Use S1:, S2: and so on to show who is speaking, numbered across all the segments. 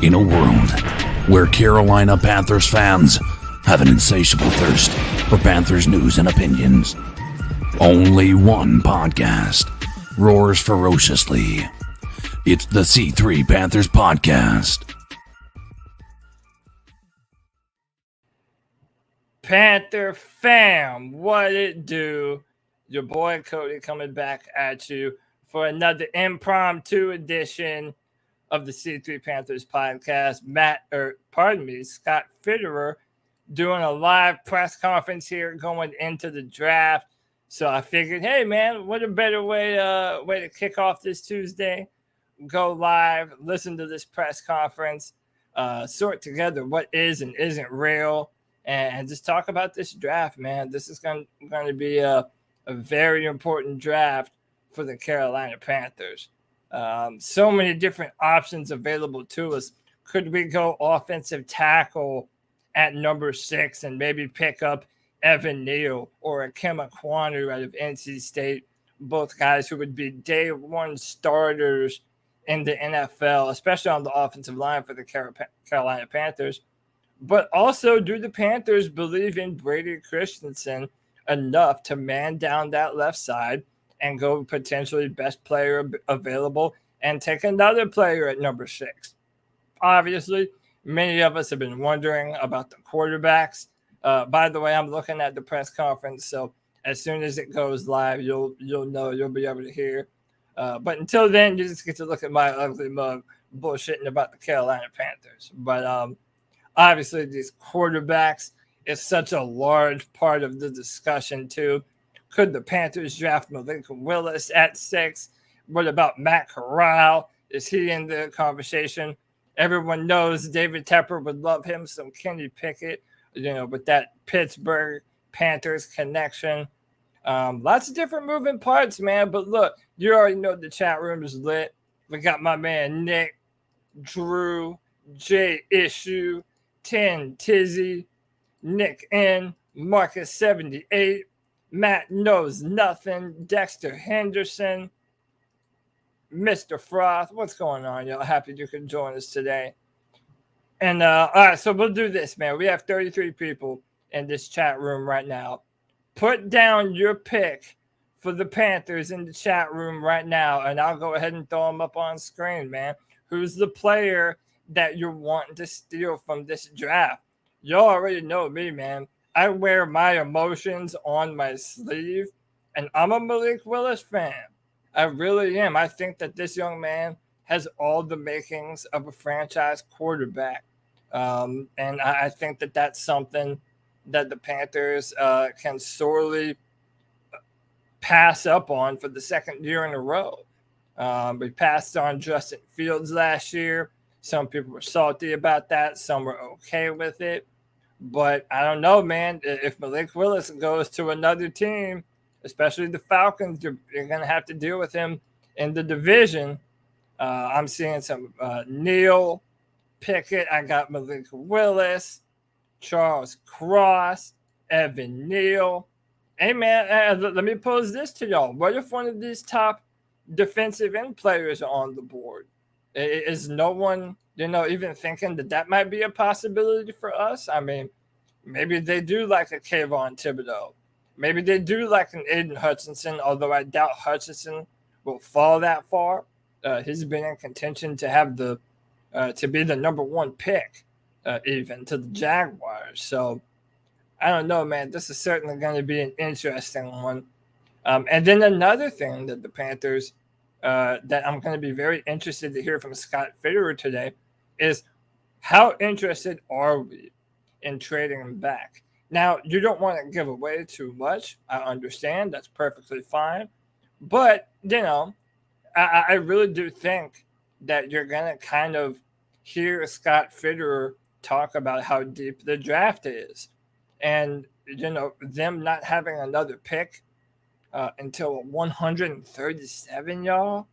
S1: In a world where Carolina Panthers fans have an insatiable thirst for Panthers news and opinions, only one podcast roars ferociously. It's the C3 Panthers Podcast.
S2: Panther fam, what it do? Your boy Cody coming back at you for another impromptu edition of the C3 Panthers Podcast. Scott Fitterer doing a live press conference here going into the draft. So I figured, hey man, what a better way to kick off this Tuesday? Go live, listen to this press conference, sort together what is and isn't real, and just talk about this draft, man. This is going to be a very important draft for the Carolina Panthers. So many different options available to us. Could we go offensive tackle at number 6 and maybe pick up Evan Neal or Akem Ekwonu out of NC State? Both guys who would be day one starters in the NFL, especially on the offensive line for the Carolina Panthers. But also, do the Panthers believe in Brady Christensen enough to man down that left side and go potentially best player available and take another player at number 6? Obviously, many of us have been wondering about the quarterbacks. By the way, I'm looking at the press conference, so as soon as it goes live, you'll know, you'll be able to hear. But until then, you just get to look at my ugly mug bullshitting about the Carolina Panthers. But obviously, these quarterbacks is such a large part of the discussion, too. Could the Panthers draft Malik Willis at 6? What about Matt Corral? Is he in the conversation? Everyone knows David Tepper would love him, some Kenny Pickett, with that Pittsburgh Panthers connection. Lots of different moving parts, man. But look, you already know the chat room is lit. We got my man Nick, Drew, J Issue, 10 Tizzy, Nick N, Marcus 78, Matt Knows Nothing, Dexter Henderson, Mr. Froth. What's going on, y'all? Happy you could join us today. And all right, so we'll do this, man. We have 33 people in this chat room right now. Put down your pick for the Panthers in the chat room right now, and I'll go ahead and throw them up on screen, man. Who's the player that you're wanting to steal from this draft? Y'all already know me, man. I wear my emotions on my sleeve, and I'm a Malik Willis fan. I really am. I think that this young man has all the makings of a franchise quarterback. And I think that that's something that the Panthers can sorely pass up on for the second year in a row. We passed on Justin Fields last year. Some people were salty about that. Some were okay with it. But I don't know, man. If Malik Willis goes to another team, especially the Falcons, you're going to have to deal with him in the division. I'm seeing some Neal Pickett. I got Malik Willis, Charles Cross, Evan Neal. Hey, man, let me pose this to y'all. What if one of these top defensive end players are on the board? Is no one, even thinking that might be a possibility for us? I mean, maybe they do like a Kayvon Thibodeau. Maybe they do like an Aiden Hutchinson, although I doubt Hutchinson will fall that far. He's been in contention to have to be the number 1 pick, even to the Jaguars. So I don't know, man. This is certainly going to be an interesting one. And then another thing that the Panthers, that I'm going to be very interested to hear from Scott Fitterer today, is how interested are we in trading him back? Now, you don't want to give away too much. I understand. That's perfectly fine. But, I really do think that you're going to kind of hear Scott Fitterer talk about how deep the draft is. And, them not having another pick until 137, y'all.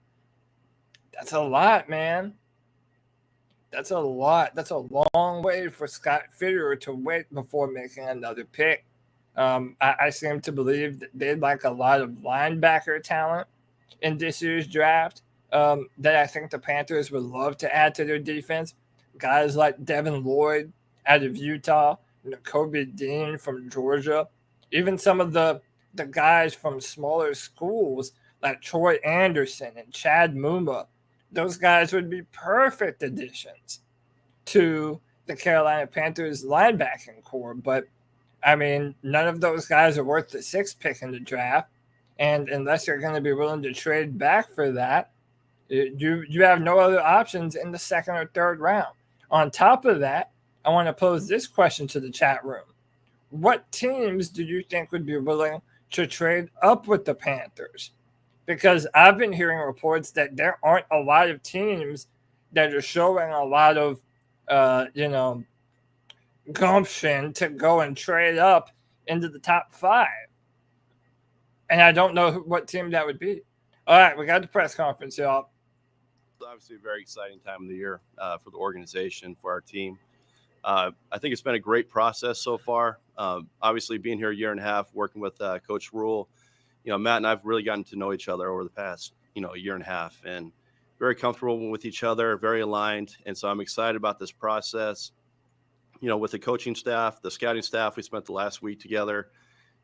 S2: That's a lot, man. That's a lot. That's a long way for Scott Fitterer to wait before making another pick. I seem to believe that they'd like a lot of linebacker talent in this year's draft that I think the Panthers would love to add to their defense. guys like Devin Lloyd out of Utah, Kobe Dean from Georgia, even some of the guys from smaller schools like Troy Anderson and Chad Muma. Those guys would be perfect additions to the Carolina Panthers linebacking core. But I mean, none of those guys are worth the sixth pick in the draft. And unless you're going to be willing to trade back for that, you have no other options in the second or third round. On top of that, I want to pose this question to the chat room. What teams do you think would be willing to trade up with the Panthers? Because I've been hearing reports that there aren't a lot of teams that are showing a lot of, gumption to go and trade up into the top five. And I don't know what team that would be. All right, we got the press conference, y'all.
S3: Obviously, a very exciting time of the year for the organization, for our team. I think it's been a great process so far. Obviously, being here a year and a half, working with Coach Rule, Matt and I've really gotten to know each other over the past, year and a half, and very comfortable with each other, very aligned. And so I'm excited about this process. With the coaching staff, the scouting staff, we spent the last week together.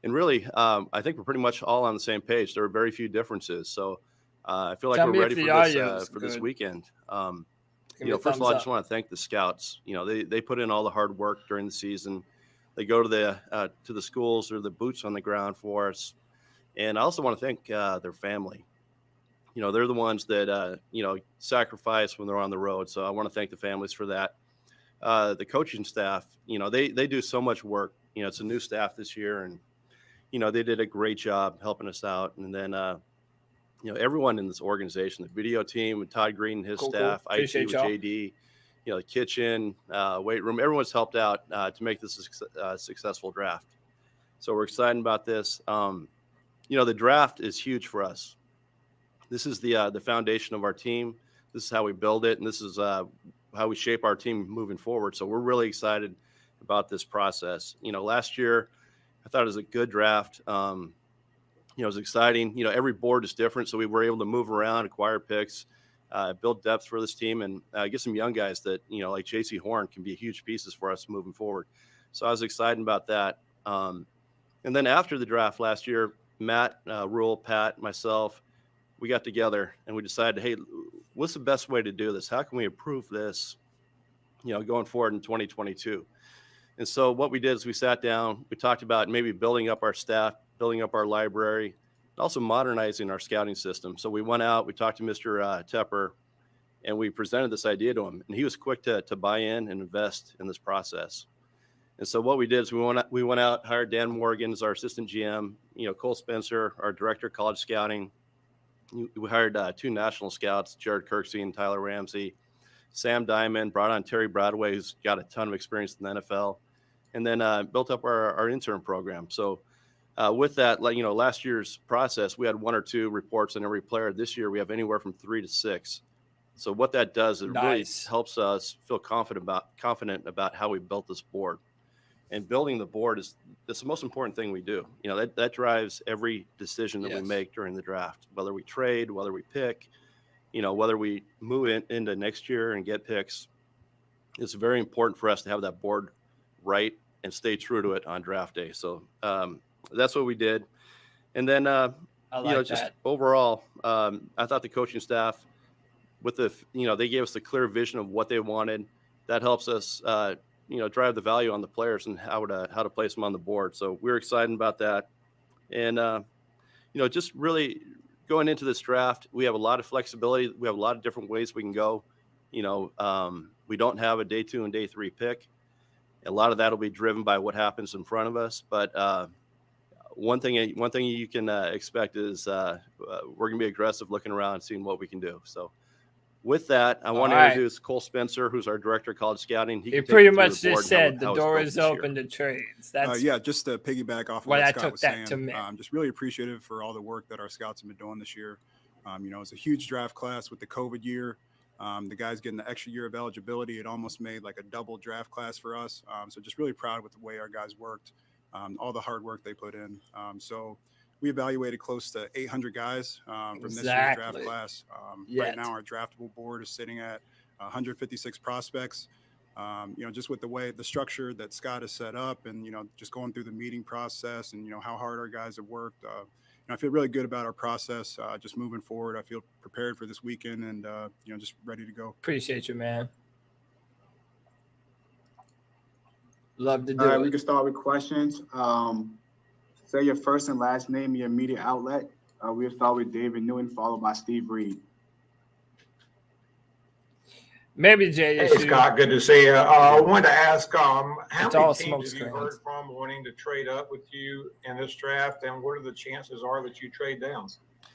S3: And really, I think we're pretty much all on the same page. There are very few differences. So I feel like we're ready for this weekend. First of all, I just want to thank the scouts. They put in all the hard work during the season. They go to the schools or the boots on the ground for us. And I also want to thank their family. They're the ones that, sacrifice when they're on the road. So I want to thank the families for that. The coaching staff, they do so much work. It's a new staff this year, and, they did a great job helping us out. And then, everyone in this organization, the video team with Todd Green and his staff, IT with JD, the kitchen, weight room, everyone's helped out to make this a successful draft. So we're excited about this. The draft is huge for us. This is the foundation of our team. This is how we build it, and this is how we shape our team moving forward. So we're really excited about this process. Last year, I thought it was a good draft. It was exciting. Every board is different, so we were able to move around, acquire picks, build depth for this team, and get some young guys that, like J.C. Horn can be huge pieces for us moving forward. So I was excited about that. And then after the draft last year, Matt, Rule, Pat, myself, we got together and we decided, hey, what's the best way to do this? How can we improve this, going forward in 2022? And so what we did is we sat down, we talked about maybe building up our staff, building up our library, and also modernizing our scouting system. So we went out, we talked to Mr. Tepper, and we presented this idea to him. And he was quick to buy in and invest in this process. And so what we did is we went out, hired Dan Morgan as our assistant GM, Cole Spencer, our director of college scouting. We hired two national scouts, Jared Kirksey and Tyler Ramsey. Sam Diamond brought on Terry Bradway, who's got a ton of experience in the NFL, and then built up our intern program. So with that, last year's process, we had one or two reports on every player. This year, we have anywhere from 3 to 6. So what that does, it really helps us feel confident about how we built this board. And building the board that's the most important thing we do. That drives every decision that we make during the draft, whether we trade, whether we pick, whether we move into next year and get picks. It's very important for us to have that board right and stay true to it on draft day. So that's what we did. And then, just overall, I thought the coaching staff they gave us the clear vision of what they wanted. That helps us, drive the value on the players and how to place them on the board. So we're excited about that. And, just really going into this draft, we have a lot of flexibility. We have a lot of different ways we can go. We don't have a day 2 and day 3 pick. A lot of that will be driven by what happens in front of us. But one thing you can expect is we're going to be aggressive looking around and seeing what we can do. So with that, I want to introduce Cole Spencer, who's our director of college scouting.
S2: He pretty much just said the door is open to trades. That's
S4: just to piggyback off of what Scott was saying. Just really appreciative for all the work that our scouts have been doing this year. It's a huge draft class with the COVID year. The guys getting the extra year of eligibility. It almost made like a double draft class for us. So just really proud with the way our guys worked, all the hard work they put in. So we evaluated close to 800 guys from this year's draft class. Right now, our draftable board is sitting at 156 prospects. Just with the structure that Scott has set up and, just going through the meeting process and, how hard our guys have worked. I feel really good about our process, just moving forward. I feel prepared for this weekend and, just ready to go.
S2: Appreciate you, man. Love to do
S5: All right,
S2: it.
S5: we can start with questions. Say your first and last name, your media outlet. We'll start with David Newton, followed by Steve Reed.
S2: Maybe JSU.
S6: Hey, Scott, good to see you. I wanted to ask, how
S2: It's
S6: many
S2: all
S6: teams
S2: smoke
S6: have you
S2: screens.
S6: heard from wanting to trade up with you in this draft, and what are the chances are that you trade down?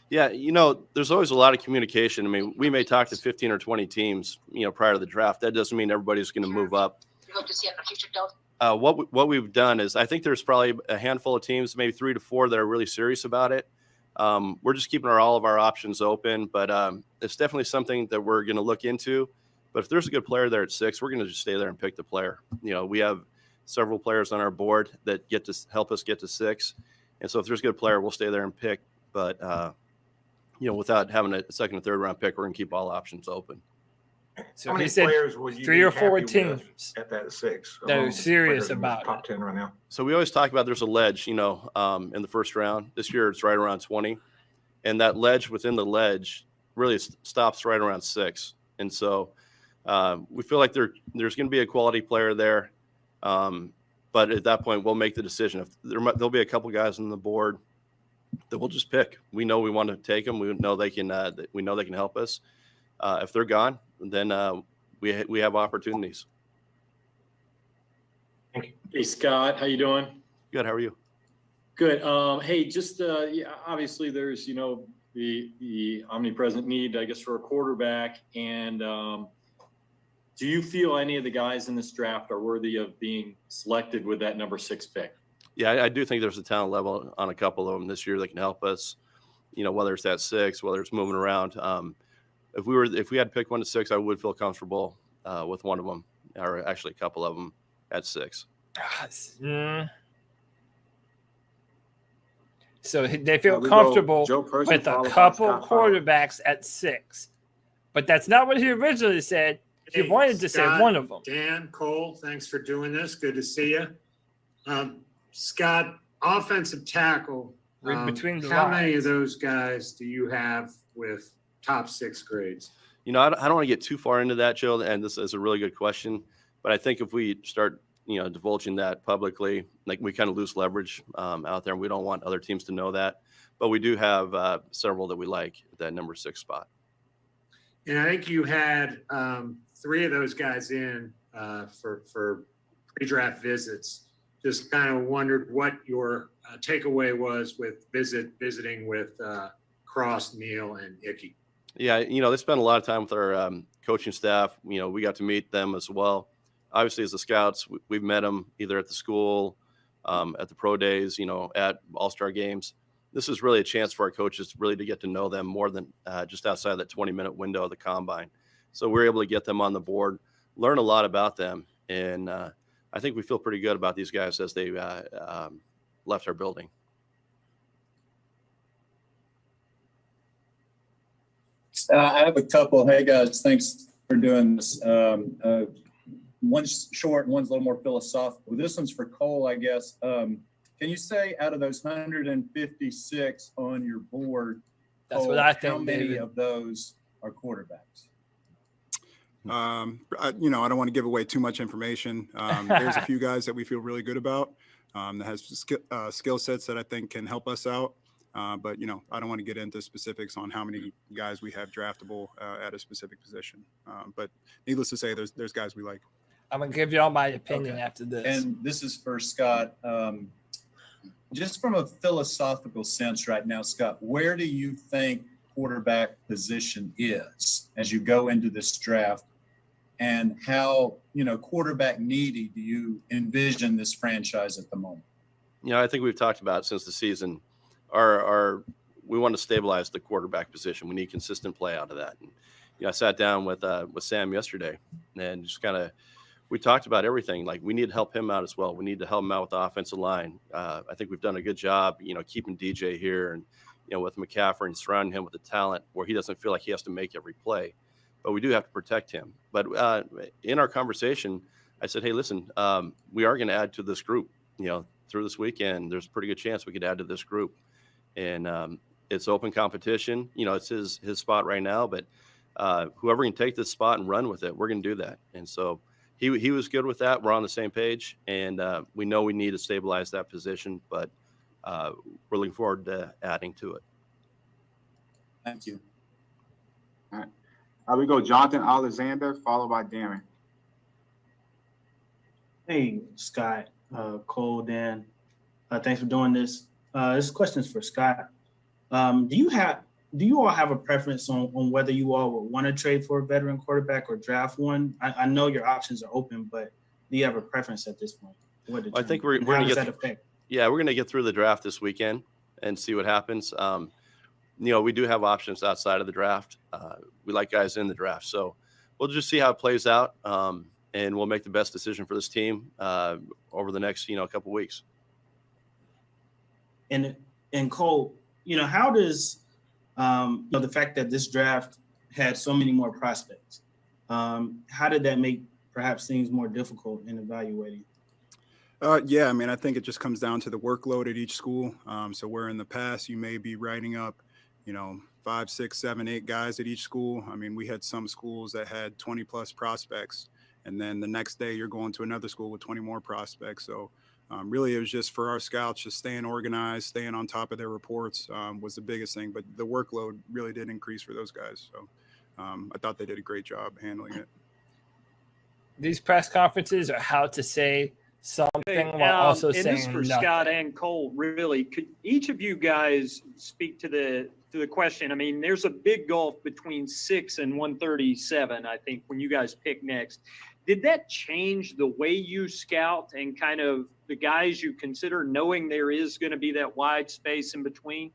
S3: Yeah, there's always a lot of communication. I mean, we may talk to 15 or 20 teams, prior to the draft. That doesn't mean everybody's going to move up.
S7: You hope to see it in the future, don't.
S3: What we've done is I think there's probably a handful of teams, maybe 3 to 4, that are really serious about it. We're just keeping all of our options open, but it's definitely something that we're going to look into. But if there's a good player there at 6, we're going to just stay there and pick the player. We have several players on our board that get to help us get to 6. And so if there's a good player, we'll stay there and pick. But, without having a second and third round pick, we're going to keep all options open.
S2: So
S6: how many
S2: he said
S6: players would you
S2: 3
S6: be
S2: or 4
S6: happy
S2: teams
S6: with at that 6?
S2: that are
S6: among
S2: serious
S6: players in the
S2: about
S6: top
S2: it.
S6: 10 right now.
S3: So we always talk about there's a ledge, in the first round. This year it's right around 20. And that ledge within the ledge really stops right around 6. And so we feel like there's going to be a quality player there. But at that point, we'll make the decision. If there'll be a couple guys on the board that we'll just pick. We know we want to take them. We know they can help us. If they're gone, then we have opportunities.
S6: Thank you.
S8: Hey, Scott, how you doing?
S3: Good. How are you?
S8: Good. Hey, just obviously there's the omnipresent need, I guess, for a quarterback. And do you feel any of the guys in this draft are worthy of being selected with that number 6 pick?
S3: Yeah, I do think there's a talent level on a couple of them this year that can help us. Whether it's at 6, whether it's moving around. If we had to pick 1 to 6, I would feel comfortable with one of them, or actually a couple of them at 6.
S2: So they feel comfortable with a couple quarterbacks at 6. But that's not what he originally said. He wanted to say one of them.
S9: Dan, Cole, thanks for doing this. Good to see you. Scott, offensive tackle.
S2: Read between the
S9: how
S2: lines.
S9: many of those guys do you have with top 6 grades?
S3: I don't want to get too far into that, Joe, and this is a really good question. But I think if we start, divulging that publicly, like we kind of lose leverage out there, and we don't want other teams to know that. But we do have several that we like at that number 6 spot.
S9: And I think you had 3 of those guys in for pre-draft visits. Just kind of wondered what your takeaway was with visiting with Cross, Neal, and Icky.
S3: Yeah, they spent a lot of time with our coaching staff. We got to meet them as well. Obviously, as the scouts, we've met them either at the school, at the pro days, at all-star games. This is really a chance for our coaches really to get to know them more than just outside that 20-minute window of the combine. So we're able to get them on the board, learn a lot about them, and I think we feel pretty good about these guys as they left our building.
S10: I have a couple. Hey, guys, thanks for doing this. One's short, one's a little more philosophical. This one's for Cole, I guess. Can you say out of those 156 on your board,
S2: That's
S10: Cole,
S2: what I think,
S10: how many
S2: David.
S10: of those are quarterbacks?
S4: I don't want to give away too much information. There's a few guys that we feel really good about that has skill sets that I think can help us out. But, I don't want to get into specifics on how many guys we have draftable at a specific position. But needless to say, there's guys we like.
S2: I'm going to give you all my opinion after this.
S10: And this is for Scott. Just from a philosophical sense right now, Scott, where do you think quarterback position is as you go into this draft? And how, quarterback needy do you envision this franchise at the moment?
S3: I think we've talked about it since the season. We want to stabilize the quarterback position. We need consistent play out of that. And, I sat down with Sam yesterday and just we talked about everything. Like, we need to help him out as well. We need to help him out with the offensive line. I think we've done a good job, keeping DJ here and, with McCaffrey and surrounding him with the talent where he doesn't feel like he has to make every play. but we do have to protect him. But in our conversation, I said, hey, listen, we are going to add to this group, through this weekend. There's a pretty good chance we could add to this group. And it's open competition. It's his spot right now, but whoever can take this spot and run with it, we're going to do that. And so he was good with that. We're on the same page, and we know we need to stabilize that position, but we're looking forward to adding to it.
S10: Thank you.
S5: All right. We go Jonathan Alexander, followed by Damien.
S7: Hey, Scott, Cole, Dan. Thanks for doing this. This question is for Scott. Do you all have a preference on whether you all would want to trade for a veteran quarterback or draft one? I know your options are open, but do you have a preference at this point?
S3: I think we're going to we're going to get through the draft this weekend and see what happens. We do have options outside of the draft. We like guys in the draft, so we'll just see how it plays out, and we'll make the best decision for this team over the next couple weeks.
S7: And Cole, how does the fact that this draft had so many more prospects, how did that make perhaps things more difficult in evaluating?
S4: I think it just comes down to the workload at each school. So where in the past you may be writing up, 5, 6, 7, 8 guys at each school. We had some schools that had 20 plus prospects, and then the next day you're going to another school with 20 more prospects. So really it was just for our scouts, just staying organized, staying on top of their reports was the biggest thing. But the workload really did increase for those guys. So I thought they did a great job handling it.
S2: These press conferences are how to say something while also saying
S11: this for
S2: nothing.
S11: Scott and Cole, really, could each of you guys speak to the question? There's a big gulf between 6 and 137, I think, when you guys pick next. Did that change the way you scout and kind of the guys you consider, knowing there is going to be that wide space in between?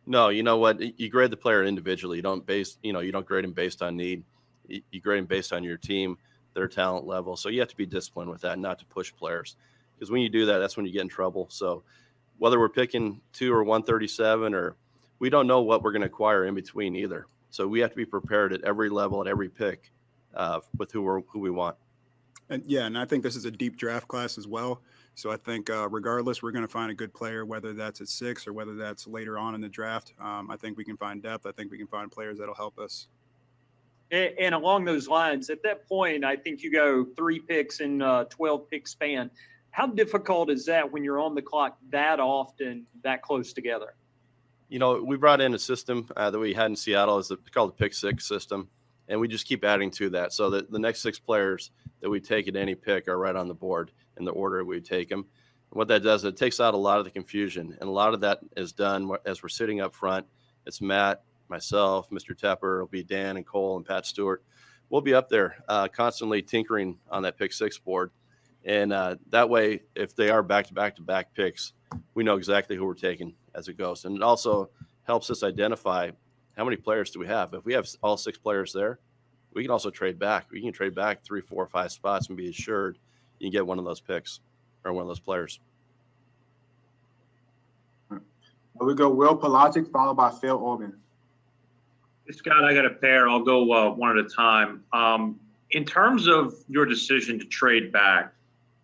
S3: No, you know what? You grade the player individually. You don't grade him based on need. You grade him based on your team, their talent level. So you have to be disciplined with that, not to push players, because when you do that, that's when you get in trouble. So whether we're picking 2 or 137, or we don't know what we're going to acquire in between either. So we have to be prepared at every level, at every pick, with who we want.
S4: And I think this is a deep draft class as well. So I think regardless, we're going to find a good player, whether that's at 6 or whether that's later on in the draft. I think we can find depth. I think we can find players that'll help us.
S11: And along those lines, at that point, I think you go 3 picks in a 12-pick span. How difficult is that when you're on the clock that often, that close together?
S3: We brought in a system that we had in Seattle. It's called the pick 6 system, and we just keep adding to that so that the next 6 players that we take at any pick are right on the board in the order we take them. And what that does, it takes out a lot of the confusion, and a lot of that is done as we're sitting up front. It's Matt, myself, Mr. Tepper, it'll be Dan and Cole and Pat Stewart. We'll be up there constantly tinkering on that pick 6 board. And that way, if they are back-to-back picks, we know exactly who we're taking as it goes. And it also helps us identify how many players do we have. If we have all 6 players there, we can also trade back. We can trade back 3, 4, 5 spots and be assured you can get one of those picks or one of those players.
S5: We go Will Pelagic, followed by Phil Orban.
S12: Scott, I got a pair. I'll go one at a time. In terms of your decision to trade back,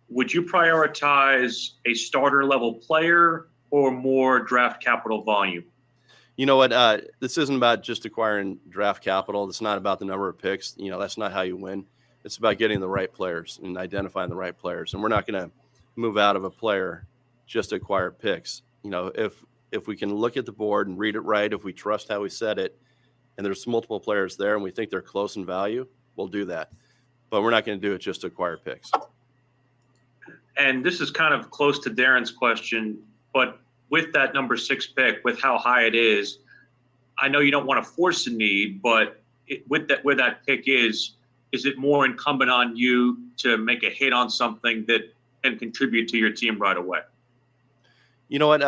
S12: would you prioritize a starter level player or more draft capital volume?
S3: You know what? This isn't about just acquiring draft capital. It's not about the number of picks. That's not how you win. It's about getting the right players and identifying the right players. And we're not going to move out of a player just to acquire picks. If we can look at the board and read it right, if we trust how we said it, and there's multiple players there and we think they're close in value, we'll do that. But we're not going to do it just to acquire picks.
S12: And this is kind of close to Darren's question, but with that number 6 pick, with how high it is, I know you don't want to force a need, but where that pick is it more incumbent on you to make a hit on something that can contribute to your team right away? You know what?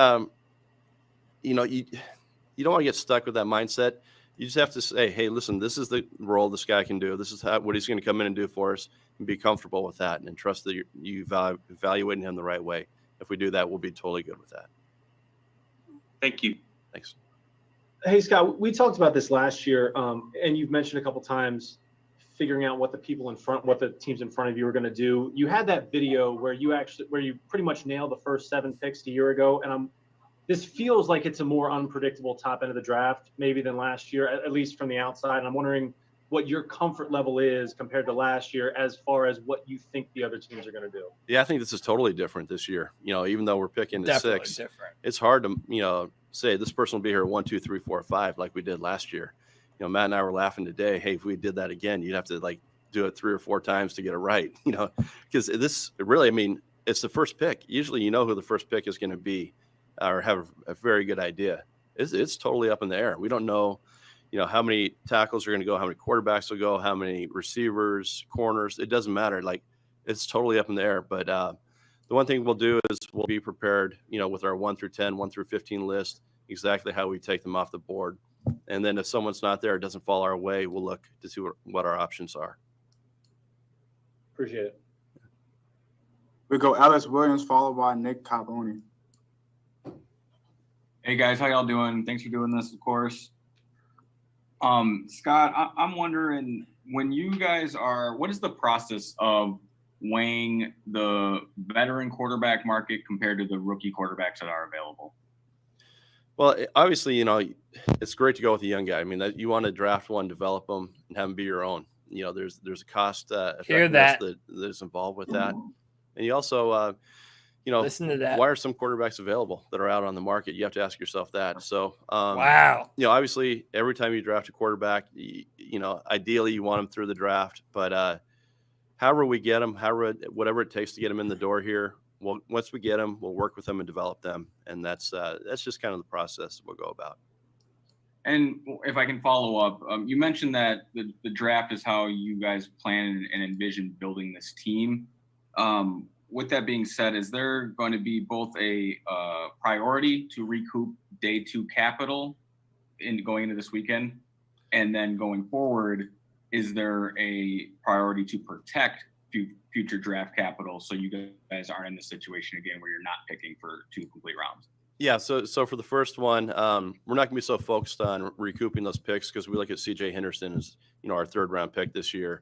S12: You don't want to get stuck with that mindset. You just have to say, hey, listen, this is the role this guy can do. This is what he's going to come in and do for us, and be comfortable with that and trust that you evaluating him the right way. If we do that, we'll be totally good with that. Thank you.
S3: Thanks.
S13: Hey, Scott, we talked about this last year, and you've mentioned a couple times figuring out what the teams in front of you are going to do. You had that video where you pretty much nailed the first 7 picks a year ago, and this feels like it's a more unpredictable top end of the draft maybe than last year, at least from the outside. And I'm wondering what your comfort level is compared to last year as far as what you think the other teams are going to do.
S3: Yeah, I think this is totally different this year. Even though we're picking at 6,
S2: different.
S3: It's hard to, say this person will be here 1, 2, 3, 4, 5 like we did last year. Matt and I were laughing today. Hey, if we did that again, you'd have to do it 3 or 4 times to get it right, because this really, it's the first pick. Usually, who the first pick is going to be or have a very good idea. It's totally up in the air. We don't know, how many tackles are going to go, how many quarterbacks will go, how many receivers, corners. It doesn't matter. It's totally up in the air. But the one thing we'll do is we'll be prepared, with our 1 through 10, 1 through 15 list, exactly how we take them off the board. And then if someone's not there, it doesn't fall our way, we'll look to see what our options are.
S13: Appreciate it.
S5: We go Ellis Williams, followed by Nick Carboni.
S14: Hey guys, how y'all doing? Thanks for doing this, of course. Scott, I'm wondering, when you guys what is the process of weighing the veteran quarterback market compared to the rookie quarterbacks that are available?
S3: Well, obviously, it's great to go with a young guy. You want to draft one, develop them, and have them be your own. There's a cost that's involved with that. And you also,
S2: listen to that.
S3: Why are some quarterbacks available that are out on the market? You have to ask yourself that. So,
S2: wow.
S3: Obviously, every time you draft a quarterback, ideally you want them through the draft. But however we get them, whatever it takes to get them in the door here, well, once we get them, we'll work with them and develop them. And that's just kind of the process we'll go about.
S14: And if I can follow up, you mentioned that the draft is how you guys plan and envision building this team. With that being said, is there going to be both a priority to recoup day 2 capital in going into this weekend? And then going forward, is there a priority to protect future draft capital so you guys aren't in this situation again where you're not picking for 2 complete rounds?
S3: Yeah, so for the first one, we're not going to be so focused on recouping those picks because we look at C.J. Henderson as our 3rd round pick this year.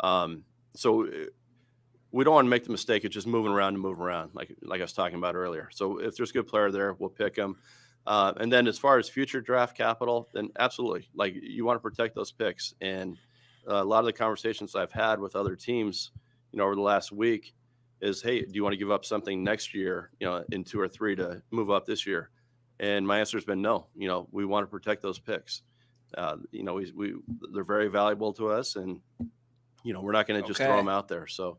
S3: So we don't want to make the mistake of just moving around, like I was talking about earlier. So if there's a good player there, we'll pick them. And then as far as future draft capital, then absolutely, you want to protect those picks. And a lot of the conversations I've had with other teams, over the last week is, hey, do you want to give up something next year, in 2 or 3 to move up this year? And my answer has been no. We want to protect those picks. They're very valuable to us, and we're not going to just throw them out there. So,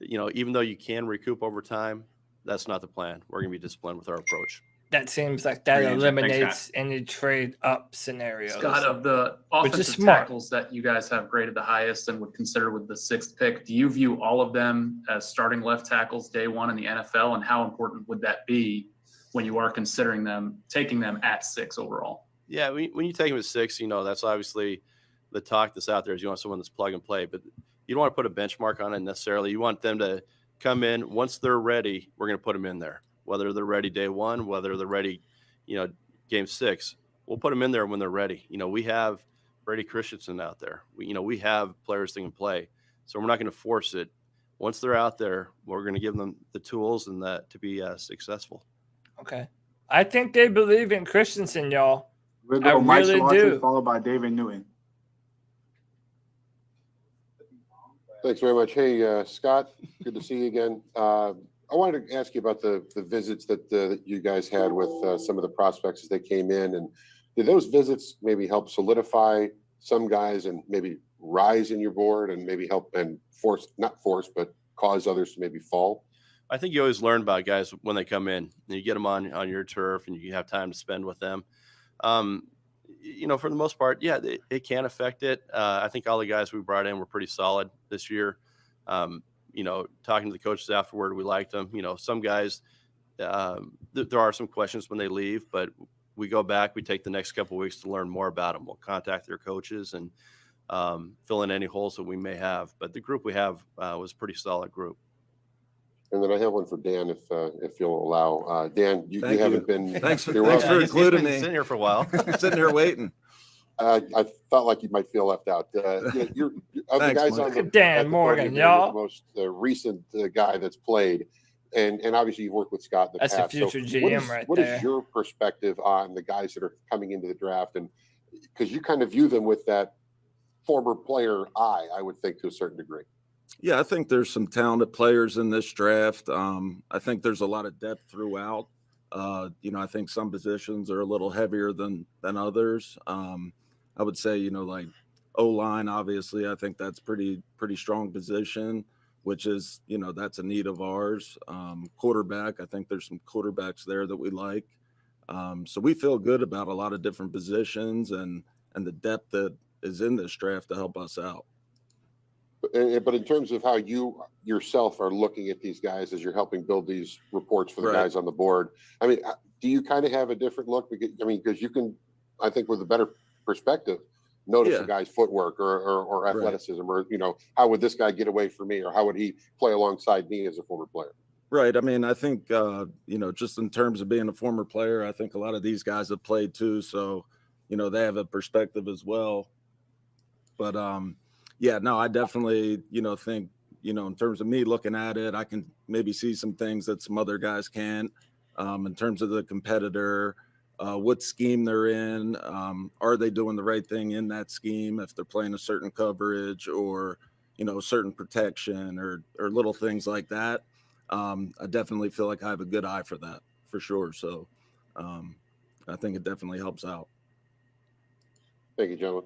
S3: even though you can recoup over time, that's not the plan. We're going to be disciplined with our approach.
S2: That seems like that eliminates any trade up scenarios.
S15: Scott, of the offensive tackles that you guys have graded the highest and would consider with the 6th pick, do you view all of them as starting left tackles day 1 in the NFL? And how important would that be when you are considering taking them at 6 overall?
S3: Yeah, when you take them at 6, that's obviously the talk that's out there is you want someone that's plug and play, but you don't want to put a benchmark on it necessarily. You want them to come in. Once they're ready, we're going to put them in there. Whether they're ready day 1, whether they're ready, game 6, we'll put them in there when they're ready. We have Brady Christensen out there. We have players that can play. So we're not going to force it. Once they're out there, we're going to give them the tools and to be successful.
S2: Okay. I think they believe in Christensen, y'all.
S5: We'll go Mike Salarchi, followed by David Newton.
S16: Thanks very much. Hey, Scott, good to see you again. I wanted to ask you about the visits that you guys had with some of the prospects as they came in. And did those visits maybe help solidify some guys and maybe rise in your board and maybe help and not force, but cause others to maybe fall?
S3: I think you always learn about guys when they come in. You get them on your turf and you have time to spend with them. For the most part, yeah, it can affect it. I think all the guys we brought in were pretty solid this year. Talking to the coaches afterward, we liked them. Some guys, there are some questions when they leave, but we go back, we take the next couple of weeks to learn more about them. We'll contact their coaches and fill in any holes that we may have. But the group we have was a pretty solid group.
S16: And then I have one for Dan, if you'll allow. Dan, you haven't been.
S17: Thanks for
S3: including
S17: me.
S3: Sitting here for a while.
S17: Sitting here waiting.
S16: I felt like you might feel left out. You're of the guys on the
S2: Dan Morgan,
S16: y'all. The most recent guy that's played, and obviously you've worked with Scott in the
S2: past.
S16: That's
S2: a future GM
S16: what is your perspective on the guys that are coming into the draft, and because you kind of view them with that former player eye, I would think, to a certain degree.
S17: Yeah, I think there's some talented players in this draft. I think there's a lot of depth throughout. I think some positions are a little heavier than others. I would say, like O-line, obviously, I think that's pretty strong position, which is, that's a need of ours. Quarterback, I think there's some quarterbacks there that we like. So we feel good about a lot of different positions and the depth that is in this draft to help us out.
S16: But in terms of how you yourself are looking at these guys as you're helping build these reports for the guys on the board, I mean, do you kind of have a different look? Because you can, I think, with a better perspective, notice a guy's footwork or athleticism, or how would this guy get away from me, or how would he play alongside me as a former player?
S17: Right. I mean, I think just in terms of being a former player, I think a lot of these guys have played too, so they have a perspective as well. But I definitely, think, in terms of me looking at it, I can maybe see some things that some other guys can't, in terms of the competitor, what scheme they're in. Are they doing the right thing in that scheme if they're playing a certain coverage or, certain protection or little things like that. I definitely feel like I have a good eye for that, for sure. So I think it definitely helps out.
S16: Thank you, gentlemen.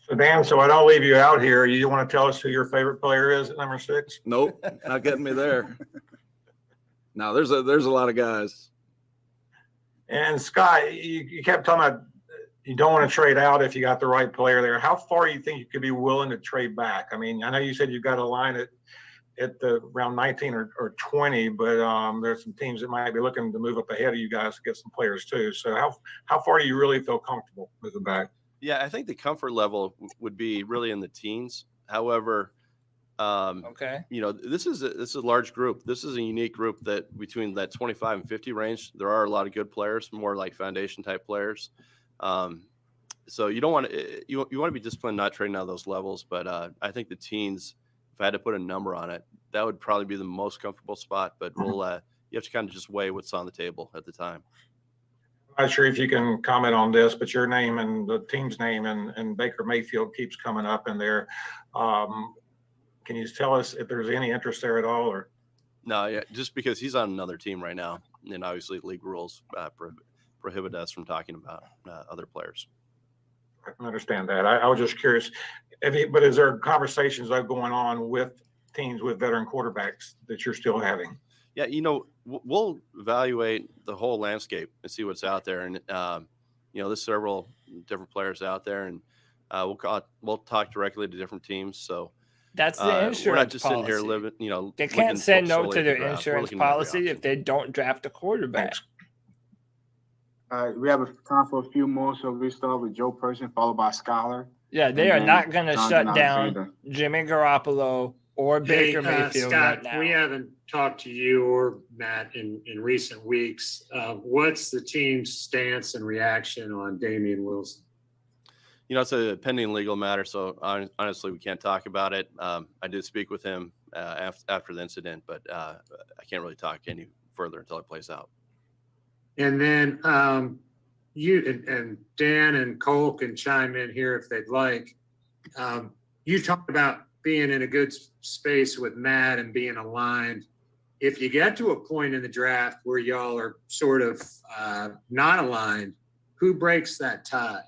S6: So Dan, so I don't leave you out here. You want to tell us who your favorite player is at number 6?
S17: Nope, not getting me there. No, there's a lot of guys.
S6: And Scott, you kept talking about you don't want to trade out if you got the right player there. How far do you think you could be willing to trade back? I mean, I know you said you've got a line at the around 19 or 20, but there's some teams that might be looking to move up ahead of you guys to get some players too. So how far do you really feel comfortable moving back?
S3: Yeah, I think the comfort level would be really in the teens. However, this is a large group. This is a unique group that between that 25 and 50 range, there are a lot of good players, more like foundation type players. So you don't want to you want to be disciplined, not trading out of those levels. But I think the teens, if I had to put a number on it, that would probably be the most comfortable spot. But you have to kind of just weigh what's on the table at the time.
S6: I'm not sure if you can comment on this, but your name and the team's name and Baker Mayfield keeps coming up in there. Can you tell us if there's any interest there at all? Or
S3: no, yeah, just because he's on another team right now, and obviously league rules prohibit us from talking about other players.
S6: I can understand that. I was just curious. But is there conversations going on with teams with veteran quarterbacks that you're still having?
S3: Yeah, we'll evaluate the whole landscape and see what's out there. And, there's several different players out there, and we'll talk directly to different teams. So
S2: that's the insurance
S3: we're not just
S2: policy.
S3: Sitting here living,
S2: they can't say no to their insurance policy if they don't draft a quarterback.
S5: We have time for a few more, so we start with Joe Person, followed by Scholar.
S2: Yeah, they are not going to shut down Jimmy Garoppolo or Baker Mayfield
S9: Scott,
S2: right now.
S9: We haven't talked to you or Matt in recent weeks. What's the team's stance and reaction on Damien Wilson?
S3: It's a pending legal matter, so honestly, we can't talk about it. I did speak with him after the incident, but I can't really talk any further until it plays out.
S9: And then you and Dan and Cole can chime in here if they'd like. You talked about being in a good space with Matt and being aligned. If you get to a point in the draft where y'all are sort of not aligned, who breaks that tie?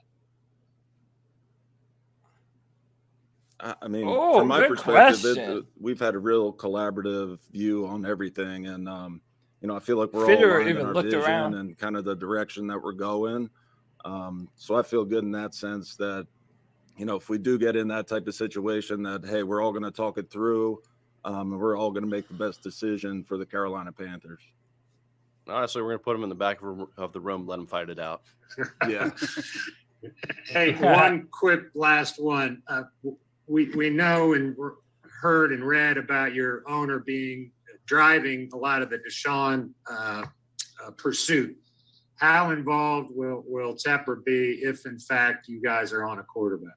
S17: I mean, from my perspective, we've had a real collaborative view on everything. And, I feel like we're all aligned in our vision and kind of the direction that we're going. So I feel good in that sense that, if we do get in that type of situation that, hey, we're all going to talk it through and we're all going to make the best decision for the Carolina Panthers.
S3: Honestly, we're going to put them in the back of the room, let them fight it out.
S17: Yeah.
S9: Hey, one quick last one. We know and heard and read about your owner being driving a lot of the Deshaun pursuit. How involved will Tepper be if, in fact, you guys are on a quarterback?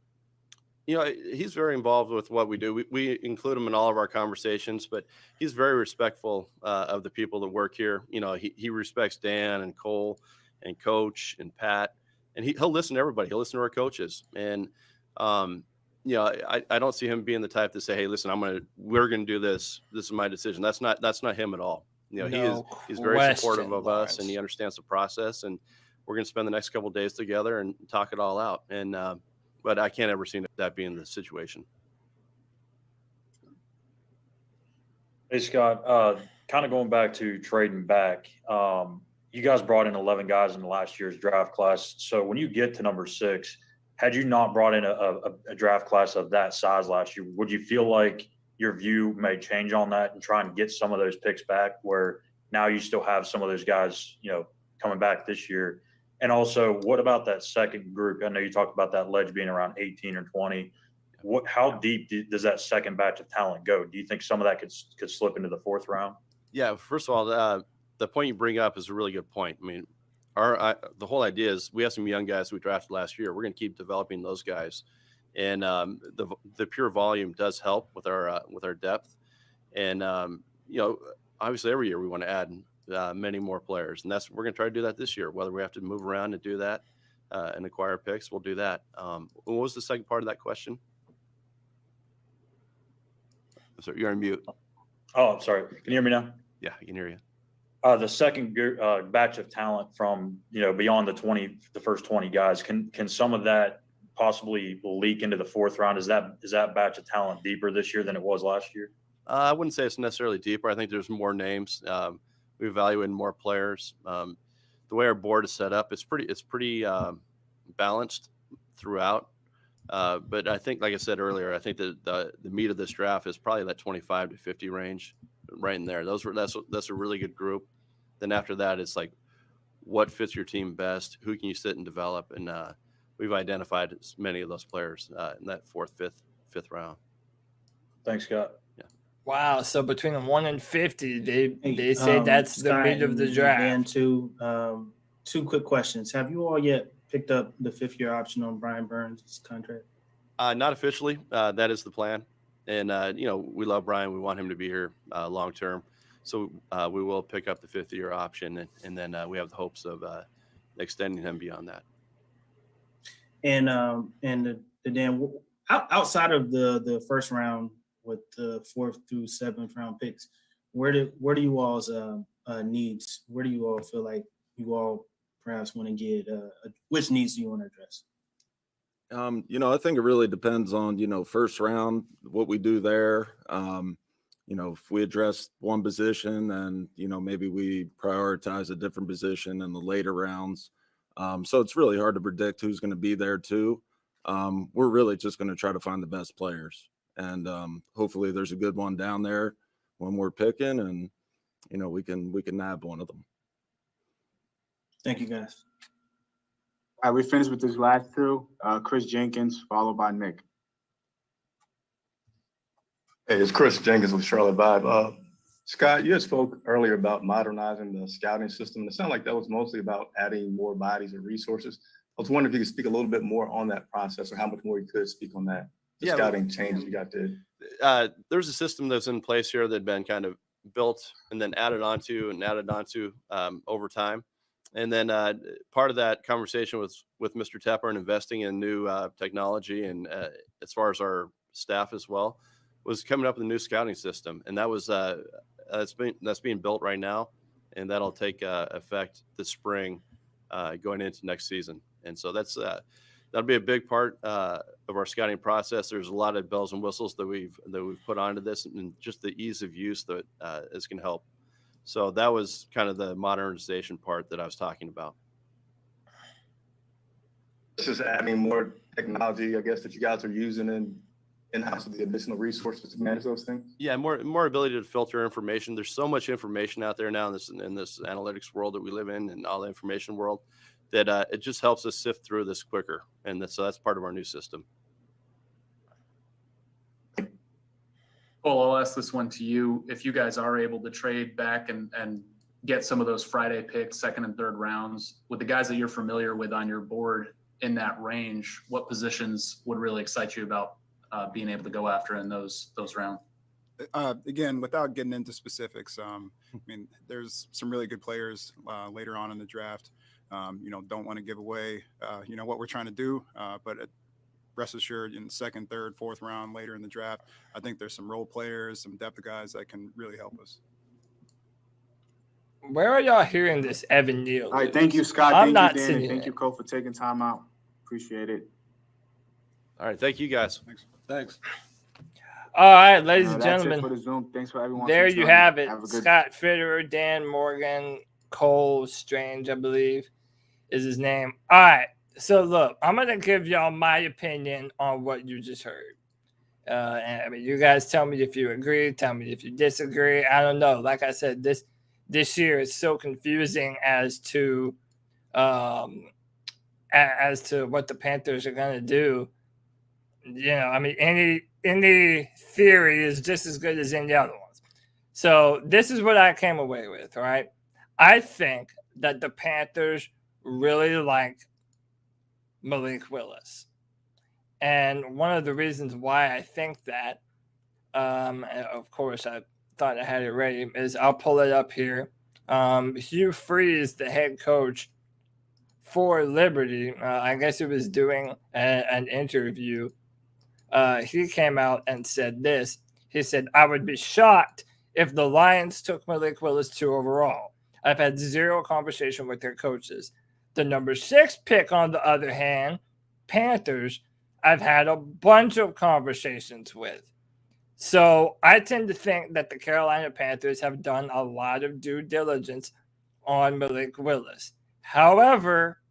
S3: He's very involved with what we do. We include him in all of our conversations, but he's very respectful of the people that work here. He respects Dan and Cole and Coach and Pat, and he'll listen to everybody. He'll listen to our coaches. And, I don't see him being the type to say, hey, listen, we're going to do this. This is my decision. That's not him at all. He's very supportive of us, and he understands the process, and we're going to spend the next couple of days together and talk it all out. And, but I can't ever see that being the situation.
S18: Hey, Scott, kind of going back to trading back, you guys brought in 11 guys in last year's draft class. So when you get to number 6, had you not brought in a draft class of that size last year, would you feel like your view may change on that and try and get some of those picks back where now you still have some of those guys, coming back this year? And also, what about that second group? I know you talked about that ledge being around 18 or 20. How deep does that second batch of talent go? Do you think some of that could slip into the 4th round?
S3: Yeah, first of all, the point you bring up is a really good point. I mean, the whole idea is we have some young guys we drafted last year. We're going to keep developing those guys, and the pure volume does help with our depth. And obviously every year we want to add many more players, and we're going to try to do that this year. Whether we have to move around and do that and acquire picks, we'll do that. What was the second part of that question? Sorry, you're on mute.
S18: Oh, I'm sorry. Can you hear me now?
S3: Yeah, I can hear you.
S18: The second batch of talent from beyond the first 20 guys, can some of that possibly leak into the 4th round? Is that batch of talent deeper this year than it was last year?
S3: I wouldn't say it's necessarily deeper. I think there's more names. We evaluated more players. The way our board is set up, it's pretty balanced throughout. But I think, like I said earlier, I think that the meat of this draft is probably that 25 to 50 range, right in there. That's a really good group. Then after that, it's like, what fits your team best? Who can you sit and develop? And we've identified many of those players in that 4th, 5th round.
S18: Thanks, Scott.
S2: Wow. So between the 1 and 50, they say that's the meat of the draft.
S7: And two quick questions. Have you all yet picked up the 5th-year option on Brian Burns' contract?
S3: Not officially. That is the plan. And, we love Brian. We want him to be here long term. So we will pick up the 5th-year option, and then we have the hopes of extending him beyond that.
S7: And Dan, outside of the first round with the 4th through 7th round picks, where do you all's needs? Where do you all feel like you all perhaps want to get? Which needs do you want to address?
S17: I think it really depends on first round what we do there. If we address one position, then maybe we prioritize a different position in the later rounds. So it's really hard to predict who's going to be there too. We're really just going to try to find the best players. And hopefully there's a good one down there when we're picking, and we can nab one of them.
S7: Thank you, guys.
S5: All right, we finished with this last two. Chris Jenkins, followed by Nick.
S19: Hey, it's Chris Jenkins with Charlotte Vibe. Scott, you had spoke earlier about modernizing the scouting system. And it sounded like that was mostly about adding more bodies and resources. I was wondering if you could speak a little bit more on that process, or how much more you could speak on that. The scouting changes you got did.
S3: There's a system that's in place here that had been kind of built and then added onto over time. And then part of that conversation with Mr. Tepper and investing in new technology, and as far as our staff as well, was coming up with a new scouting system. And that was that's being built right now, and that'll take effect this spring going into next season. And so that'll be a big part of our scouting process. There's a lot of bells and whistles that we've put onto this, and just the ease of use that is going to help. So that was kind of the modernization part that I was talking about.
S19: Just adding more technology, I guess, that you guys are using in-house with the additional resources to manage those things.
S3: Yeah, more ability to filter information. There's so much information out there now in this analytics world that we live in, and all the information world, that it just helps us sift through this quicker. And so that's part of our new system.
S15: Cole, I'll ask this one to you. If you guys are able to trade back and get some of those Friday picks, second and third rounds, with the guys that you're familiar with on your board in that range, what positions would really excite you about being able to go after in those rounds?
S4: Again, without getting into specifics, I mean, there's some really good players later on in the draft. Don't want to give away, what we're trying to do, but rest assured, in the second, third, fourth round later in the draft, I think there's some role players, some depth guys that can really help us.
S2: Where are y'all hearing this Evan Neal?
S5: All right, thank you, Scott.
S2: I'm
S5: Thank
S2: not
S5: you, Danny.
S2: seeing
S5: Thank
S2: it.
S5: you, Cole, for taking time out. Appreciate it.
S3: All right, thank you guys.
S17: Thanks.
S2: All right, ladies and
S5: That's
S2: gentlemen.
S5: it for the Zoom. Thanks for everyone.
S2: There
S5: for
S2: you
S5: joining.
S2: have it.
S5: Have a good
S2: Scott Fitterer, Dan Morgan, Cole Strange, I believe is his name. All right. So look, I'm going to give y'all my opinion on what you just heard. And I mean, you guys tell me if you agree, tell me if you disagree. I don't know. Like I said, this year is so confusing as to what the Panthers are going to do. I mean, any theory is just as good as any other ones. So this is what I came away with, right? I think that the Panthers really like Malik Willis. And one of the reasons why I think that, of course, I thought I had it ready, is I'll pull it up here. Hugh Freeze, the head coach for Liberty, I guess he was doing an interview. He came out and said this. He said, "I would be shocked if the Lions took Malik Willis 2 overall. I've had zero conversation with their coaches. The number 6 pick, on the other hand, Panthers, I've had a bunch of conversations with." So I tend to think that the Carolina Panthers have done a lot of due diligence on Malik Willis. However,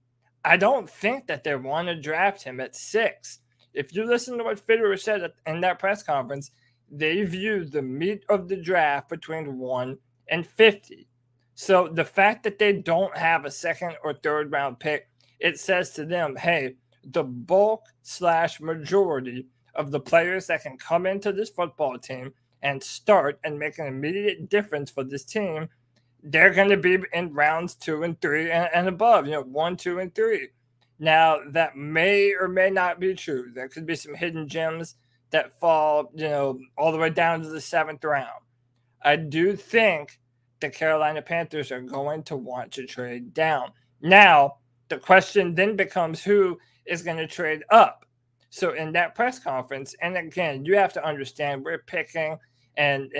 S2: I don't think that they want to draft him at 6. If you listen to what Fitterer said in that press conference, they view the meat of the draft between 1 and 50. So the fact that they don't have a second or third round pick, it says to them, hey, the bulk/majority of the players that can come into this football team and start and make an immediate difference for this team, they're going to be in rounds 2 and 3 and above, 1, 2, and 3. Now, that may or may not be true. There could be some hidden gems that fall, all the way down to the 7th round. I do think the Carolina Panthers are going to want to trade down. Now, the question then becomes who is going to trade up. So in that press conference, and again, you have to understand we're picking and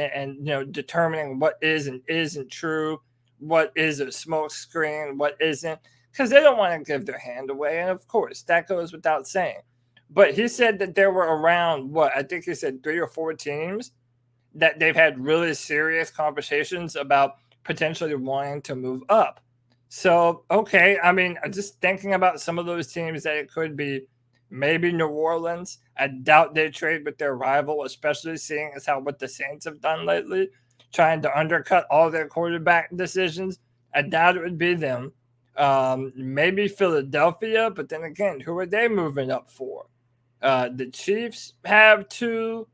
S2: determining what is and isn't true, what is a smoke screen, what isn't, because they don't want to give their hand away. And of course, that goes without saying. But he said that there were around, I think he said 3 or 4 teams that they've had really serious conversations about potentially wanting to move up. So, okay, I mean, just thinking about some of those teams that it could be, maybe New Orleans. I doubt they trade with their rival, especially seeing as how what the Saints have done lately, trying to undercut all their quarterback decisions. I doubt it would be them. Maybe Philadelphia, but then again, who are they moving up for? The Chiefs have 2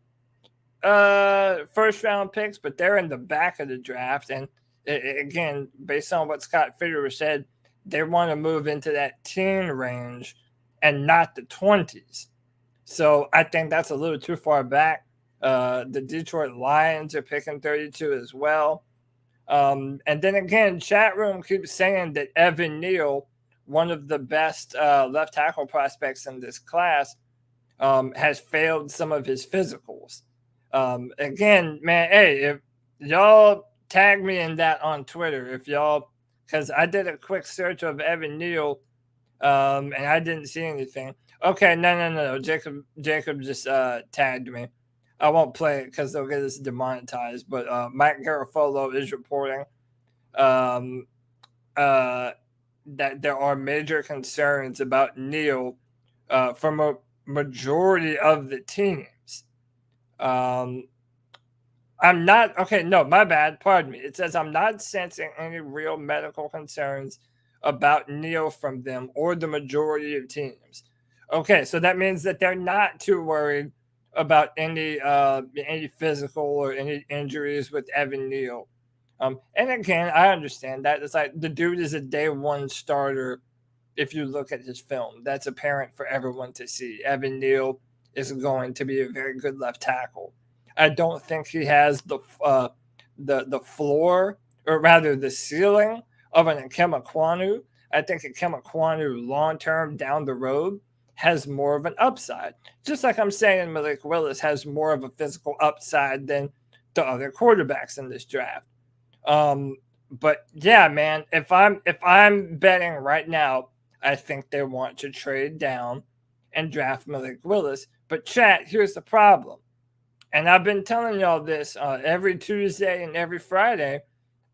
S2: first-round picks, but they're in the back of the draft. And again, based on what Scott Fitterer said, they want to move into that teen range and not the 20s. So I think that's a little too far back. The Detroit Lions are picking 32 as well. And then again, chat room keeps saying that Evan Neal, one of the best left tackle prospects in this class, has failed some of his physicals. Again, man, hey, if y'all tag me in that on Twitter, because I did a quick search of Evan Neal, and I didn't see anything. Okay, no. Jacob just tagged me. I won't play it because they'll get us demonetized. But Mike Garofalo is reporting that there are major concerns about Neal from a majority of the teams. I'm not okay. No, my bad. Pardon me. It says I'm not sensing any real medical concerns about Neal from them or the majority of teams. Okay, so that means that they're not too worried about any physical or any injuries with Evan Neal. And again, I understand that. It's like the dude is a day one starter. If you look at his film, that's apparent for everyone to see. Evan Neal is going to be a very good left tackle. I don't think he has the floor, or rather the ceiling, of an Ikem Ekwonu. I think Ikem Ekwonu long term down the road has more of an upside. Just like I'm saying Malik Willis has more of a physical upside than the other quarterbacks in this draft. But yeah, man, if I'm betting right now, I think they want to trade down and draft Malik Willis. But chat, here's the problem. And I've been telling y'all this every Tuesday and every Friday.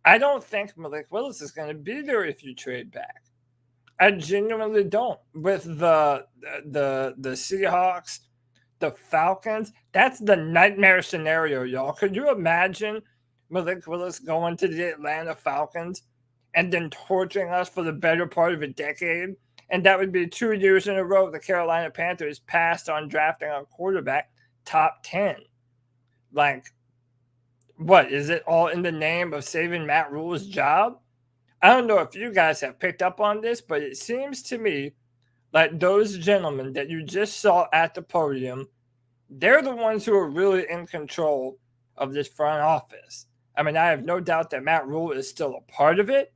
S2: I don't think Malik Willis is going to be there if you trade back. I genuinely don't. With the Seahawks, the Falcons, that's the nightmare scenario, y'all. Could you imagine Malik Willis going to the Atlanta Falcons and then torturing us for the better part of a decade? And that would be 2 years in a row the Carolina Panthers passed on drafting a quarterback top 10. Like, what? Is it all in the name of saving Matt Rule's job? I don't know if you guys have picked up on this, but it seems to me like those gentlemen that you just saw at the podium, they're the ones who are really in control of this front office. I mean, I have no doubt that Matt Rule is still a part of it,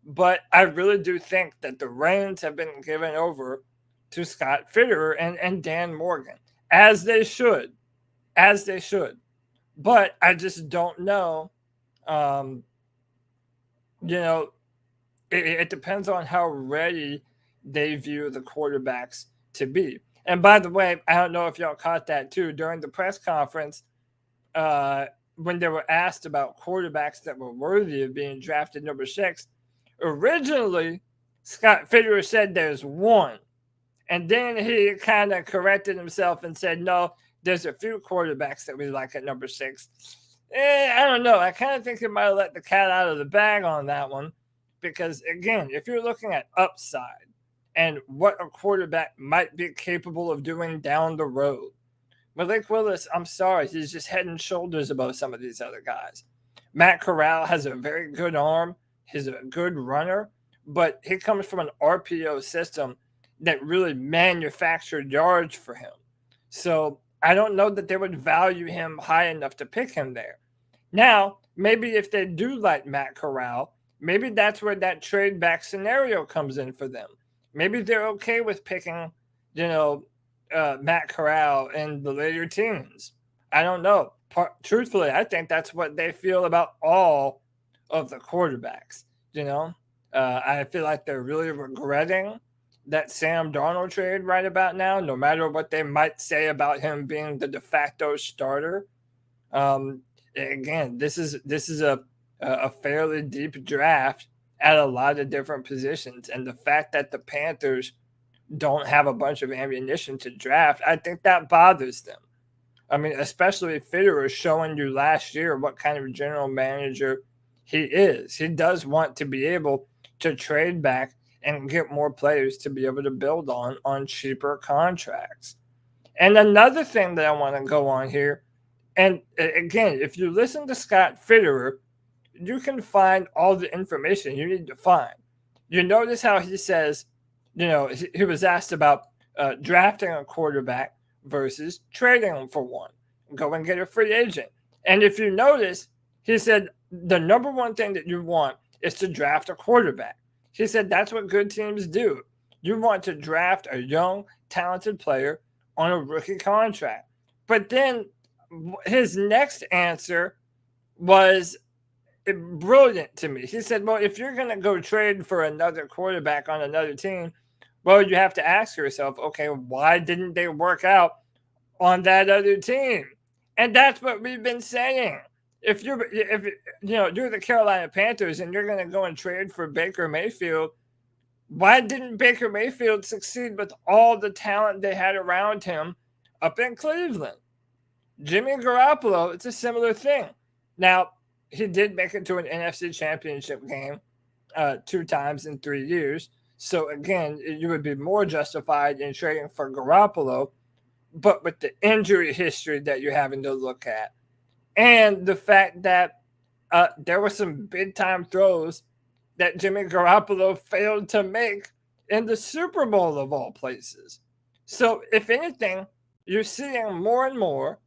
S2: but I really do think that the reins have been given over to Scott Fitterer and Dan Morgan, as they should. But I just don't know. It depends on how ready they view the quarterbacks to be. And by the way, I don't know if y'all caught that too. During the press conference, when they were asked about quarterbacks that were worthy of being drafted number 6, originally, Scott Fitterer said there's one. And then he kind of corrected himself and said, no, there's a few quarterbacks that we like at number 6. I don't know. I kind of think he might have let the cat out of the bag on that one. Because, again, if you're looking at upside and what a quarterback might be capable of doing down the road, Malik Willis, I'm sorry, he's just head and shoulders above some of these other guys. Matt Corral has a very good arm. He's a good runner. But he comes from an RPO system that really manufactured yards for him. So I don't know that they would value him high enough to pick him there. Now, maybe if they do like Matt Corral, maybe that's where that trade back scenario comes in for them. Maybe they're okay with picking, Matt Corral in the later teens. I don't know. Truthfully, I think that's what they feel about all of the quarterbacks. I feel like they're really regretting that Sam Darnold trade right about now, no matter what they might say about him being the de facto starter. Again, this is a fairly deep draft at a lot of different positions. And the fact that the Panthers don't have a bunch of ammunition to draft, I think that bothers them. I mean, especially Fitterer showing you last year what kind of general manager he is. He does want to be able to trade back and get more players to be able to build on cheaper contracts. And another thing that I want to go on here, and again, if you listen to Scott Fitterer, you can find all the information you need to find. You notice how he says, he was asked about drafting a quarterback versus trading him for one. Go and get a free agent. And if you notice, he said the number one thing that you want is to draft a quarterback. He said that's what good teams do. You want to draft a young, talented player on a rookie contract. But then his next answer was brilliant to me. He said, well, if you're going to go trade for another quarterback on another team, well, you have to ask yourself, okay, why didn't they work out on that other team? And that's what we've been saying. If you're the Carolina Panthers and you're going to go and trade for Baker Mayfield, why didn't Baker Mayfield succeed with all the talent they had around him up in Cleveland? Jimmy Garoppolo, it's a similar thing. Now, he did make it to an NFC championship game 2 times in 3 years. So, again, you would be more justified in trading for Garoppolo. but with the injury history that you're having to look at, and the fact that there were some big-time throws that Jimmy Garoppolo failed to make in the Super Bowl of all places. So, if anything, you're seeing more and more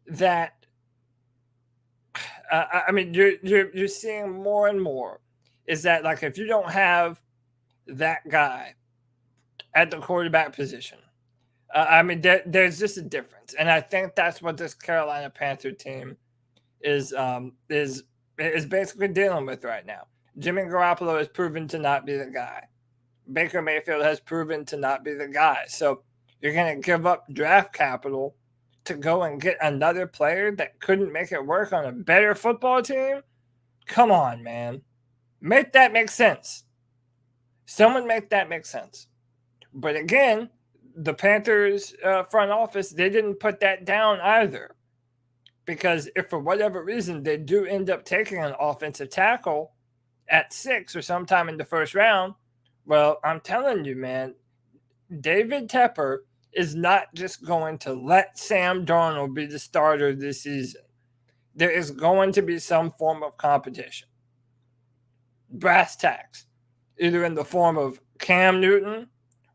S2: that you're seeing more and more is that, like, if you don't have that guy at the quarterback position, there's just a difference, and I think that's what this Carolina Panther team is basically dealing with right now. Jimmy Garoppolo has proven to not be the guy. Baker Mayfield has proven to not be the guy. So you're going to give up draft capital to go and get another player that couldn't make it work on a better football team? Come on, man. Make that make sense. Someone make that make sense. But again, the Panthers front office, they didn't put that down either. Because if for whatever reason they do end up taking an offensive tackle at 6 or sometime in the first round, well, I'm telling you, man, David Tepper is not just going to let Sam Darnold be the starter this season. There is going to be some form of competition. Brass tacks, either in the form of Cam Newton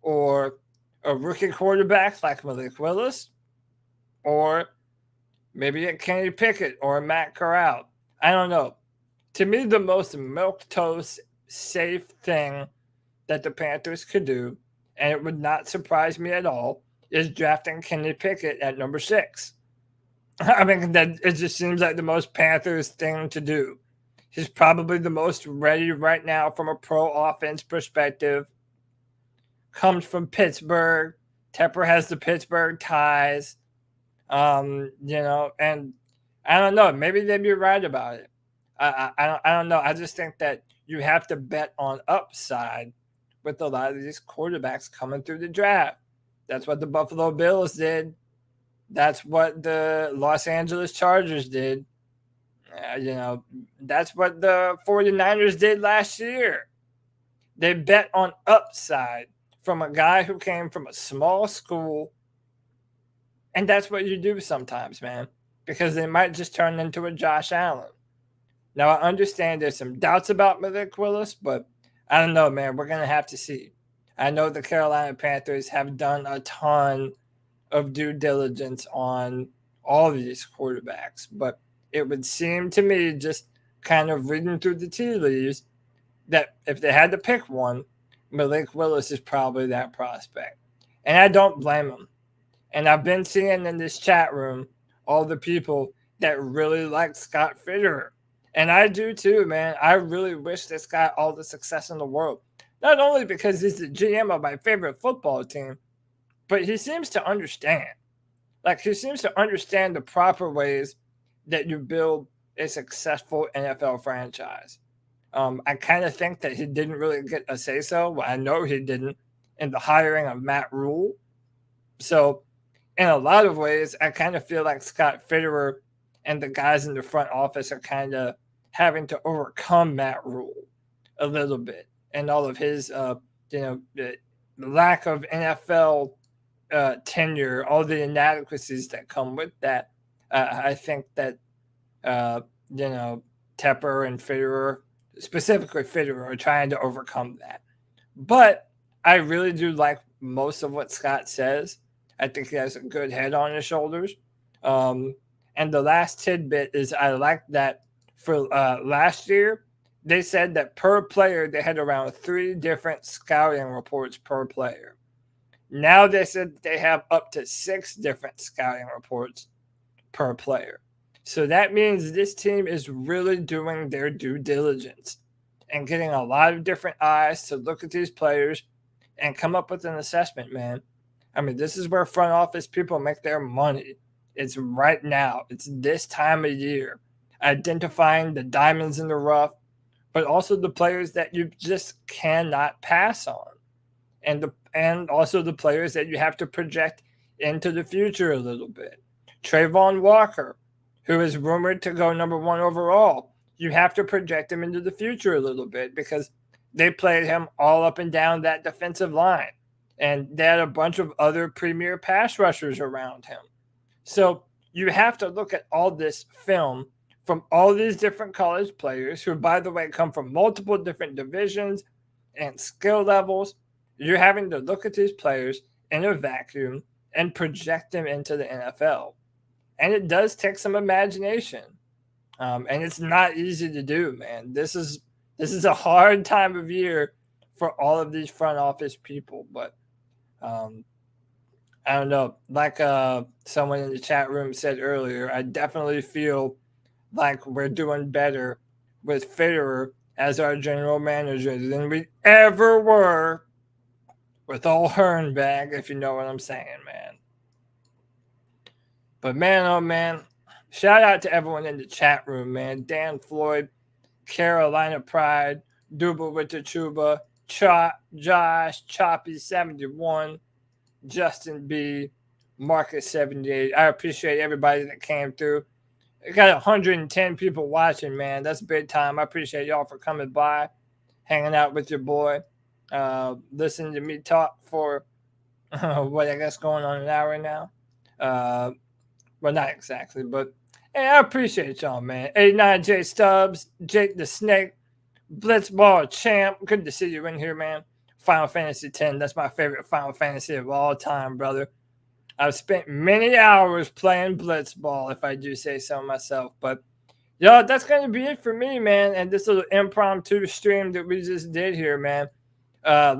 S2: or a rookie quarterback like Malik Willis, or maybe a Kenny Pickett or a Matt Corral. I don't know. To me, the most milquetoast safe thing that the Panthers could do, and it would not surprise me at all, is drafting Kenny Pickett at number 6. I mean, that it just seems like the most Panthers thing to do. He's probably the most ready right now from a pro offense perspective. Comes from Pittsburgh. Tepper has the Pittsburgh ties. And I don't know. Maybe they'd be right about it. I don't know. I just think that you have to bet on upside with a lot of these quarterbacks coming through the draft. That's what the Buffalo Bills did. That's what the Los Angeles Chargers did. That's what the 49ers did last year. They bet on upside from a guy who came from a small school. And that's what you do sometimes, man, because they might just turn into a Josh Allen. Now, I understand there's some doubts about Malik Willis, but I don't know, man. We're going to have to see. I know the Carolina Panthers have done a ton of due diligence on all of these quarterbacks, but it would seem to me, just kind of reading through the tea leaves, that if they had to pick one, Malik Willis is probably that prospect. And I don't blame him. And I've been seeing in this chat room all the people that really like Scott Fitterer. And I do too, man. I really wish this guy all the success in the world. Not only because he's the GM of my favorite football team, but he seems to understand. Like, he seems to understand the proper ways that you build a successful NFL franchise. I kind of think that he didn't really get a say-so. Well, I know he didn't in the hiring of Matt Rule. So, in a lot of ways, I kind of feel like Scott Fitterer and the guys in the front office are kind of having to overcome Matt Rule a little bit, and all of his, the lack of NFL tenure, all the inadequacies that come with that. I think that, Tepper and Fitterer, specifically Fitterer, are trying to overcome that. But I really do like most of what Scott says. I think he has a good head on his shoulders. And the last tidbit is I like that for last year, they said that per player, they had around 3 different scouting reports per player. Now they said they have up to 6 different scouting reports per player. So that means this team is really doing their due diligence and getting a lot of different eyes to look at these players and come up with an assessment, man. I mean, this is where front office people make their money. It's right now. It's this time of year. Identifying the diamonds in the rough, but also the players that you just cannot pass on. And also the players that you have to project into the future a little bit. Trayvon Walker, who is rumored to go number 1 overall, you have to project him into the future a little bit because they played him all up and down that defensive line. and they had a bunch of other premier pass rushers around him. So you have to look at all this film from all these different college players who, by the way, come from multiple different divisions and skill levels. You're having to look at these players in a vacuum and project them into the NFL. And it does take some imagination. And it's not easy to do, man. This is a hard time of year for all of these front office people. But I don't know. Like someone in the chat room said earlier, I definitely feel like we're doing better with Fitterer as our general manager than we ever were with old Hernbag, if you know what I'm saying, man. But man, oh man, shout out to everyone in the chat room, man. Dan Floyd, Carolina Pride, Duba with the Chuba, Josh, Choppy71, Justin B, Marcus 78. I appreciate everybody that came through. I got 110 people watching, man. That's big time. I appreciate y'all for coming by, hanging out with your boy, listening to me talk for what I guess going on an hour now. Well, not exactly, but hey, I appreciate y'all, man. 89J Stubbs, Jake the Snake, Blitzball Champ. Good to see you in here, man. Final Fantasy X. That's my favorite Final Fantasy of all time, brother. I've spent many hours playing Blitzball, if I do say so myself. But, yo, that's going to be it for me, man. And this little impromptu stream that we just did here, man.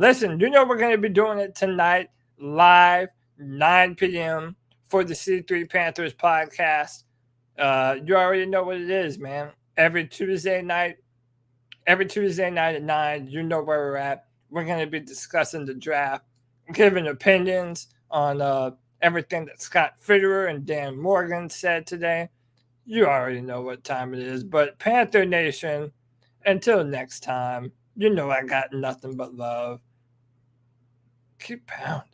S2: Listen, you know we're going to be doing it tonight, live, 9 p.m., for the C3 Panthers podcast. You already know what it is, man. Every Tuesday night at 9, you know where we're at. We're going to be discussing the draft, giving opinions on everything that Scott Fitterer and Dan Morgan said today. You already know what time it is. But Panther Nation, until next time, you know I got nothing but love. Keep pounding.